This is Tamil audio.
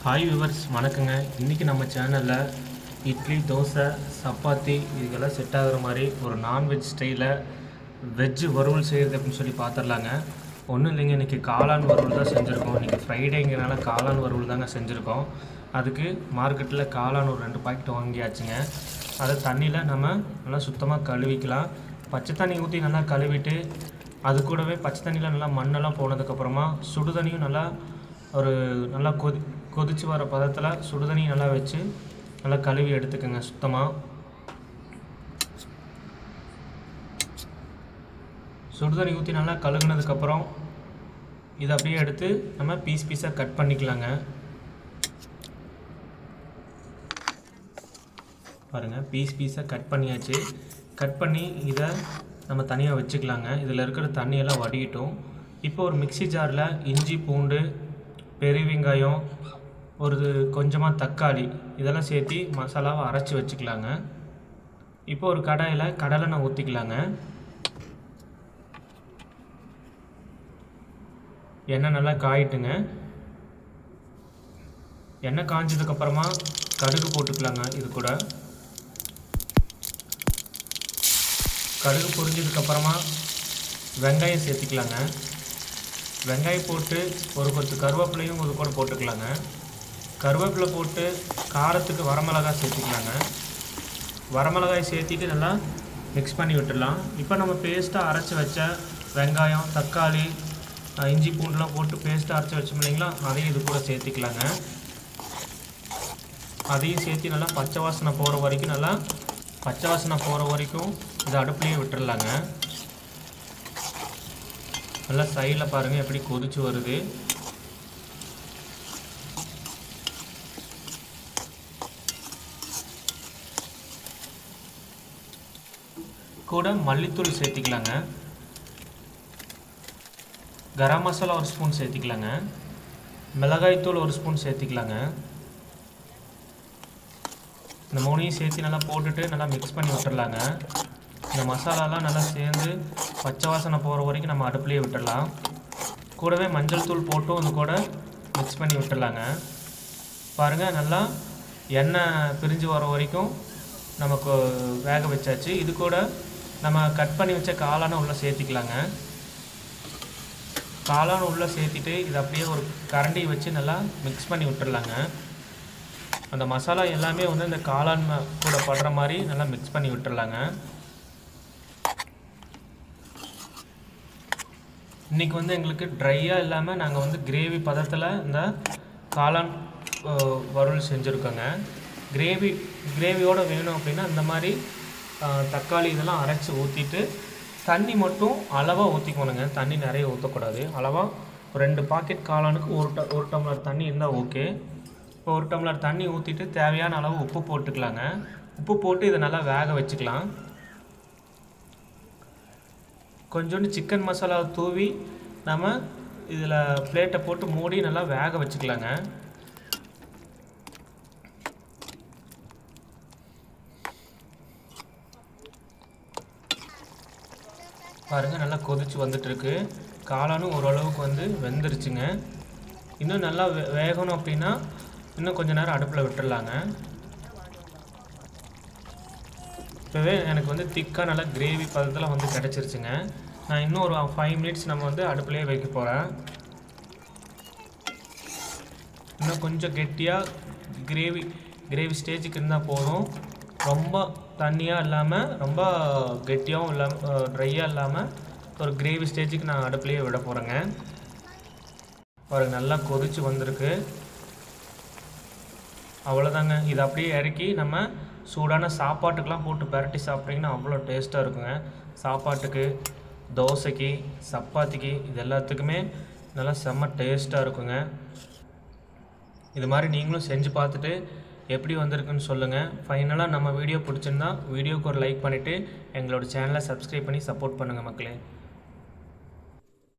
ஹாய் விவர்ஸ் வணக்கங்க. இன்றைக்கி நம்ம சேனலில் இட்லி, தோசை, சப்பாத்தி இதுக்கெல்லாம் செட் ஆகிற மாதிரி ஒரு நான்வெஜ் ஸ்டைலில் வெஜ்ஜு வறுவல் செய்கிறது அப்படின்னு சொல்லி பார்த்துடலாங்க. ஒன்றும் இல்லைங்க, இன்றைக்கி காளான் வறுவல் தான் செஞ்சுருக்கோம். இன்றைக்கி ஃப்ரைடேங்கிறனால காளான் வறுவல் தாங்க செஞ்சுருக்கோம். அதுக்கு மார்க்கெட்டில் காளான் ஒரு 2 பாக்கெட் வாங்கியாச்சுங்க. அதை தண்ணியில் நம்ம நல்லா சுத்தமாக கழுவிக்கலாம். பச்சை தண்ணி ஊற்றி நல்லா கழுவிட்டு அது கூடவே பச்சை தண்ணியில் நல்லா மண்ணெல்லாம் போனதுக்கப்புறமா சுடு தண்ணியும் நல்லா கொதித்து வர பதத்தில் சுடுதண்ணி நல்லா வச்சு நல்லா கழுவி எடுத்துக்கோங்க. சுத்தமாக சுடுதண்ணி ஊற்றி நல்லா கழுகுனதுக்கப்புறம் இதை அப்படியே எடுத்து நம்ம பீஸாக கட் பண்ணிக்கலாங்க. பாருங்கள், பீஸாக கட் பண்ணியாச்சு. கட் பண்ணி இதை நம்ம தனியாக வச்சுக்கலாங்க. இதில் இருக்கிற தண்ணியெல்லாம் வடிகட்டும். இப்போ ஒரு மிக்ஸி ஜாரில் இஞ்சி, பூண்டு, பெரிய வெங்காயம், கொஞ்சமாக தக்காளி இதெல்லாம் சேர்த்து மசாலாவை அரைச்சி வச்சுக்கலாங்க. இப்போ ஒரு கடாயில் கடலெண்ணெய் ஊற்றிக்கலாங்க. எண்ணெய் நல்லா காயிட்டுங்க. எண்ணெய் காய்ஞ்சதுக்கப்புறமா கடுகு போட்டுக்கலாங்க. இது கூட கடுகு பொரிஞ்சதுக்கப்புறமா வெங்காயம் சேர்த்திக்கலாங்க. வெங்காயம் போட்டு ஒரு கொத்து கருவேப்பிலையும் இது கூட போட்டுக்கலாங்க. கருவேப்பிலை போட்டு காரத்துக்கு வரமிளகாய் சேர்த்துக்கலாங்க. வரமிளகாய் சேர்த்திட்டு நல்லா மிக்ஸ் பண்ணி விட்டுடலாம். இப்போ நம்ம பேஸ்ட்டாக அரைச்சி வச்ச வெங்காயம், தக்காளி, இஞ்சி, பூண்டுலாம் போட்டு பேஸ்ட்டாக அரைச்சி வச்சோம் இல்லைங்களா, அதையும் இது கூட சேர்த்திக்கலாங்க. அதையும் சேர்த்து நல்லா பச்சை வாசனை போகிற வரைக்கும் இதை அடுப்புலேயே விட்டுடலாங்க. நல்லா சைடில் பாருங்கள் எப்படி கொதிச்சு வருது. கூட மல்லித்தூள் சேர்த்திக்கலாங்க. கரம் மசாலா 1 ஸ்பூன் சேர்த்திக்கலாங்க. மிளகாய்த்தூள் 1 ஸ்பூன் சேர்த்திக்கலாங்க. இந்த 3ஐயும் சேர்த்து நல்லா போட்டுட்டு நல்லா மிக்ஸ் பண்ணி விட்டுடலாங்க. இந்த மசாலாலாம் நல்லா சேர்ந்து பச்சை வாசனை போகிற வரைக்கும் நம்ம அடுப்புலேயே விட்டுடலாம். கூடவே மஞ்சள் தூள் போட்டும் இது கூட மிக்ஸ் பண்ணி விட்டுடலாங்க. பாருங்கள், நல்லா எண்ணெய் பிரிஞ்சு வர வரைக்கும் நமக்கு வேக வச்சாச்சு. இது கூட நம்ம கட் பண்ணி வச்ச காளானை உள்ளே சேர்த்திக்கலாங்க. காளான் உள்ளே சேர்த்திட்டு இதை அப்படியே ஒரு கரண்டி வச்சு நல்லா மிக்ஸ் பண்ணி விட்டுடலாங்க. அந்த மசாலா எல்லாமே இந்த காளான் கூட படுற மாதிரி நல்லா மிக்ஸ் பண்ணி விட்டுடலாங்க. இன்றைக்கி எங்களுக்கு ட்ரையாக இல்லாமல் நாங்கள் கிரேவி இந்த காளான் வறுவல் செஞ்சுருக்கோங்க. கிரேவியோடு வேணும் அப்படின்னா இந்த மாதிரி தக்காளி இதெல்லாம் அரைச்சி ஊற்றிட்டு தண்ணி மட்டும் அளவாக ஊற்றிக்கணுங்க. தண்ணி நிறைய ஊற்றக்கூடாது. அளவாக ஒரு 2 பாக்கெட் காளானுக்கு ஒரு டம்ளர் தண்ணி இருந்தால் ஓகே. இப்போ 1 டம்ளர் தண்ணி ஊற்றிட்டு தேவையான அளவு உப்பு போட்டுக்கலாங்க. உப்பு போட்டு இதை நல்லா வேக வச்சுக்கலாம். கொஞ்சோண்டு சிக்கன் மசாலா தூவி நம்ம இதில் பிளேட்டை போட்டு மூடி நல்லா வேக வச்சுக்கலாங்க. பாருங்கள், நல்லா கொதிச்சு வந்துட்டுருக்கு. காளானும் ஓரளவுக்கு வெந்துருச்சுங்க. இன்னும் நல்லா வேகணும் அப்படின்னா இன்னும் கொஞ்சம் நேரம் அடுப்பில் விட்டுடலாங்க. இப்போவே எனக்கு திக்காக நல்லா கிரேவி பதத்தில் கிடச்சிருச்சுங்க. நான் இன்னும் ஒரு 5 மினிட்ஸ் நம்ம அடுப்புலேயே வைக்க போகிறேன். இன்னும் கொஞ்சம் கெட்டியாக கிரேவி ஸ்டேஜுக்கு இருந்தால் போதும். ரொம்ப தண்ணியாக இல்லாமல் ரொம்ப கெட்டியாகவும் இல்லாமல் ட்ரையாக இல்லாமல் ஒரு கிரேவி ஸ்டேஜுக்கு நான் அடுப்புலேயே விட போகிறேங்க. ஒரு நல்லா கொதிச்சு வந்திருக்கு. அவ்வளோதாங்க. இதை அப்படியே இறக்கி நம்ம சூடான சாப்பாட்டுக்கெலாம் போட்டு பரட்டி சாப்பிட்டிங்கன்னா அவ்வளோ டேஸ்ட்டாக இருக்குங்க. சாப்பாட்டுக்கு, தோசைக்கு, சப்பாத்திக்கு இது எல்லாத்துக்குமே நல்லா செம்ம டேஸ்ட்டாக இருக்குங்க. இது மாதிரி நீங்களும் செஞ்சு பார்த்துட்டு எப்படி வந்திருக்குன்னு சொல்லுங்கள். ஃபைனலாக நம்ம வீடியோ பிடிச்சிருந்தா வீடியோக்கு ஒரு லைக் பண்ணிவிட்டு எங்களோட சேனலை சப்ஸ்கிரைப் பண்ணி சப்போர்ட் பண்ணுங்கள் மக்களே.